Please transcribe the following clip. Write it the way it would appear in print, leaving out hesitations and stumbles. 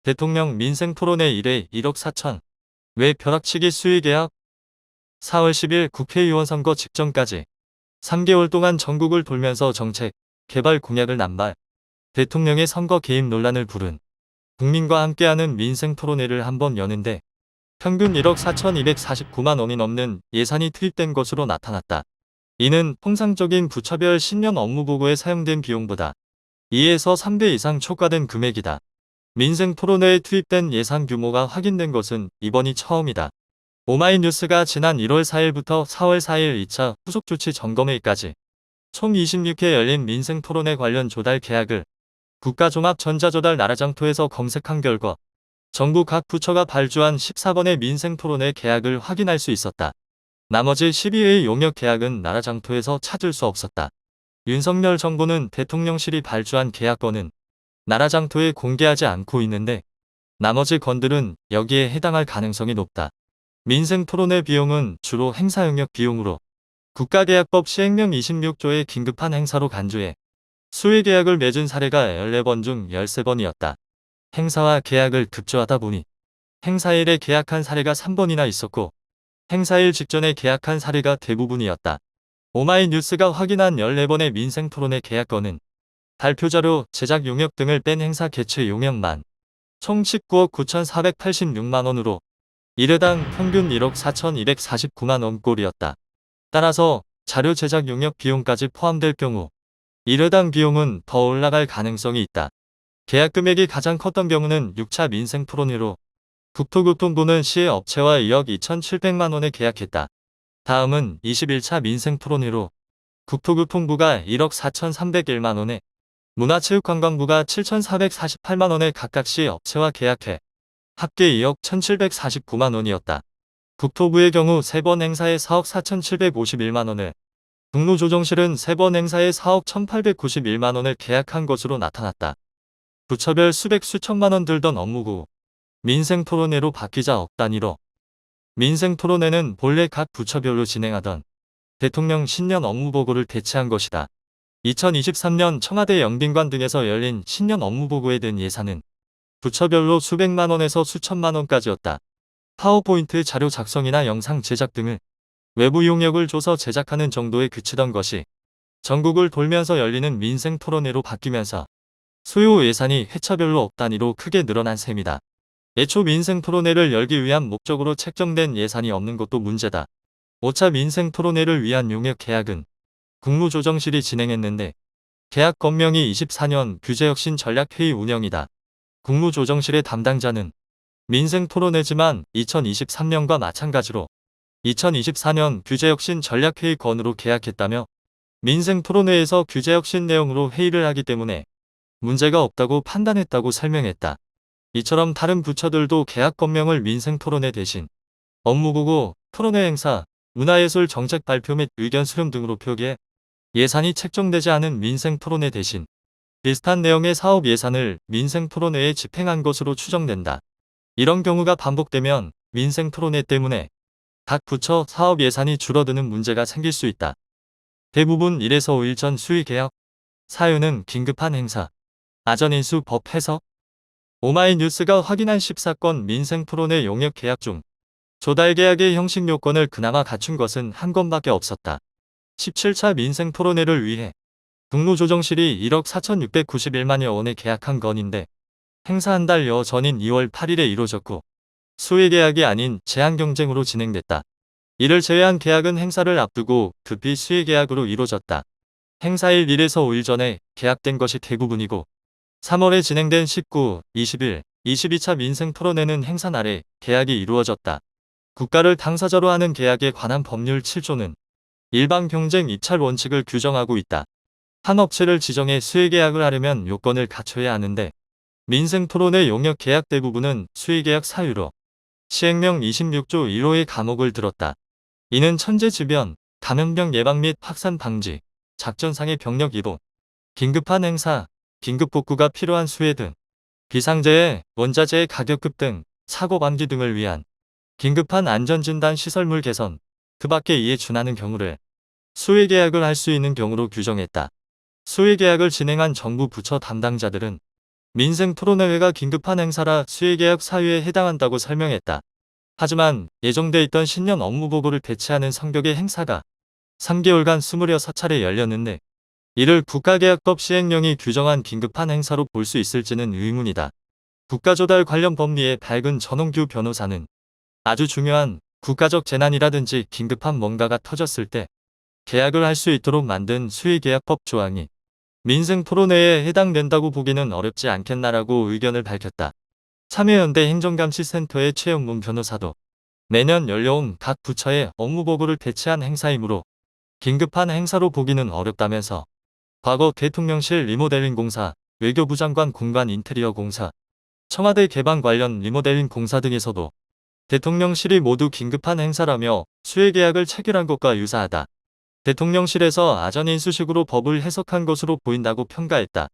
대통령 민생토론회 1회 1억 4천. 왜 벼락치기 수의계약? 4월 10일 국회의원 선거 직전까지 3개월 동안 전국을 돌면서 정책, 개발 공약을 남발, 대통령의 선거 개입 논란을 부른 국민과 함께하는 민생토론회를 한번 여는데 평균 1억 4,249만 원이 넘는 예산이 투입된 것으로 나타났다. 이는 통상적인 부처별 신년 업무보고에 사용된 비용보다 2에서 3배 이상 초과된 금액이다. 민생토론회에 투입된 예산 규모가 확인된 것은 이번이 처음이다. 오마이뉴스가 지난 1월 4일부터 4월 4일 2차 후속조치 점검회의까지 총 26회 열린 민생토론회 관련 조달 계약을 국가종합전자조달 나라장터에서 검색한 결과 정부 각 부처가 발주한 14번의 민생토론회 계약을 확인할 수 있었다. 나머지 12회의 용역 계약은 나라장터에서 찾을 수 없었다. 윤석열 정부는 대통령실이 발주한 계약건은 나라장터에 공개하지 않고 있는데 나머지 건들은 여기에 해당할 가능성이 높다. 민생토론회 비용은 주로 행사 용역 비용으로 국가계약법 시행령 26조의 긴급한 행사로 간주해 수의계약을 맺은 사례가 14번 중 13번이었다. 행사와 계약을 급조하다 보니 행사일에 계약한 사례가 3번이나 있었고 행사일 직전에 계약한 사례가 대부분이었다. 오마이뉴스가 확인한 14번의 민생토론회 계약건은 발표자료, 제작 용역 등을 뺀 행사 개최 용역만 총 19억 9,486만 원으로 1회당 평균 1억 4,249만 원꼴이었다. 따라서 자료 제작 용역 비용까지 포함될 경우 1회당 비용은 더 올라갈 가능성이 있다. 계약 금액이 가장 컸던 경우는 6차 민생토론회로 국토교통부는 시의 업체와 2억 2,700만 원에 계약했다. 다음은 21차 민생토론회로 국토교통부가 1억 4,301만 원에 문화체육관광부가 7,448만 원에 각각 시 업체와 계약해 합계 2억 1,749만 원이었다. 국토부의 경우 3번 행사에 4억 4,751만 원을, 국무조정실은 3번 행사에 4억 1,891만 원을 계약한 것으로 나타났다. 부처별 수백 수천만 원 들던 업무구 민생토론회로 바뀌자 억 단위로. 민생토론회는 본래 각 부처별로 진행하던 대통령 신년 업무보고를 대체한 것이다. 2023년 청와대 영빈관 등에서 열린 신년 업무보고에 든 예산은 부처별로 수백만 원에서 수천만 원까지였다. 파워포인트 자료 작성이나 영상 제작 등을 외부 용역을 줘서 제작하는 정도에 그치던 것이 전국을 돌면서 열리는 민생토론회로 바뀌면서 소요 예산이 회차별로 억 단위로 크게 늘어난 셈이다. 애초 민생토론회를 열기 위한 목적으로 책정된 예산이 없는 것도 문제다. 5차 민생토론회를 위한 용역 계약은 국무조정실이 진행했는데 계약 건명이 24년 규제혁신 전략회의 운영이다. 국무조정실의 담당자는 민생토론회지만 2023년과 마찬가지로 2024년 규제혁신 전략회의 건으로 계약했다며 민생토론회에서 규제혁신 내용으로 회의를 하기 때문에 문제가 없다고 판단했다고 설명했다. 이처럼 다른 부처들도 계약 건명을 민생토론회 대신 업무보고, 토론회 행사, 문화예술 정책 발표 및 의견 수렴 등으로 표기해 예산이 책정되지 않은 민생토론회 대신 비슷한 내용의 사업 예산을 민생토론회에 집행한 것으로 추정된다. 이런 경우가 반복되면 민생토론회 때문에 각 부처 사업 예산이 줄어드는 문제가 생길 수 있다. 대부분 1에서 5일 전 수의계약. 사유는 긴급한 행사. 아전인수 법 해석. 오마이뉴스가 확인한 14건 민생토론회 용역 계약 중 조달계약의 형식 요건을 그나마 갖춘 것은 한 건밖에 없었다. 17차 민생토론회를 위해 국무조정실이 1억 4,691만여 원에 계약한 건인데 행사 한 달여 전인 2월 8일에 이루어졌고 수의계약이 아닌 제한경쟁으로 진행됐다. 이를 제외한 계약은 행사를 앞두고 급히 수의계약으로 이루어졌다. 행사일 1에서 5일 전에 계약된 것이 대부분이고 3월에 진행된 19, 21, 22차 민생토론회는 행사 날에 계약이 이루어졌다. 국가를 당사자로 하는 계약에 관한 법률 7조는 일반 경쟁 입찰 원칙을 규정하고 있다. 한 업체를 지정해 수의계약을 하려면 요건을 갖춰야 하는데 민생토론회 용역 계약 대부분은 수의계약 사유로 시행령 26조 1호의 감옥을 들었다. 이는 천재지변, 감염병 예방 및 확산 방지, 작전상의 병력 이동, 긴급한 행사, 긴급복구가 필요한 수해 등, 비상재해, 원자재의 가격급 등, 사고 방지 등을 위한 긴급한 안전진단 시설물 개선, 그 밖에 이에 준하는 경우를 수의계약을 할 수 있는 경우로 규정했다. 수의계약을 진행한 정부 부처 담당자들은 민생 토론회가 긴급한 행사라 수의계약 사유에 해당한다고 설명했다. 하지만 예정돼 있던 신년 업무보고를 배치하는 성격의 행사가 3개월간 26차례 열렸는데 이를 국가계약법 시행령이 규정한 긴급한 행사로 볼 수 있을지는 의문이다. 국가조달 관련 법리의 밝은 전홍규 변호사는 아주 중요한 국가적 재난이라든지 긴급한 뭔가가 터졌을 때 계약을 할 수 있도록 만든 수의계약법 조항이 민생 토론회에 해당된다고 보기는 어렵지 않겠나라고 의견을 밝혔다. 참여연대 행정감시센터의 최영문 변호사도 매년 열려온 각 부처의 업무보고를 배치한 행사이므로 긴급한 행사로 보기는 어렵다면서 과거 대통령실 리모델링 공사, 외교부 장관 공간 인테리어 공사, 청와대 개방 관련 리모델링 공사 등에서도 대통령실이 모두 긴급한 행사라며 수의계약을 체결한 것과 유사하다. 대통령실에서 아전 인수식으로 법을 해석한 것으로 보인다고 평가했다.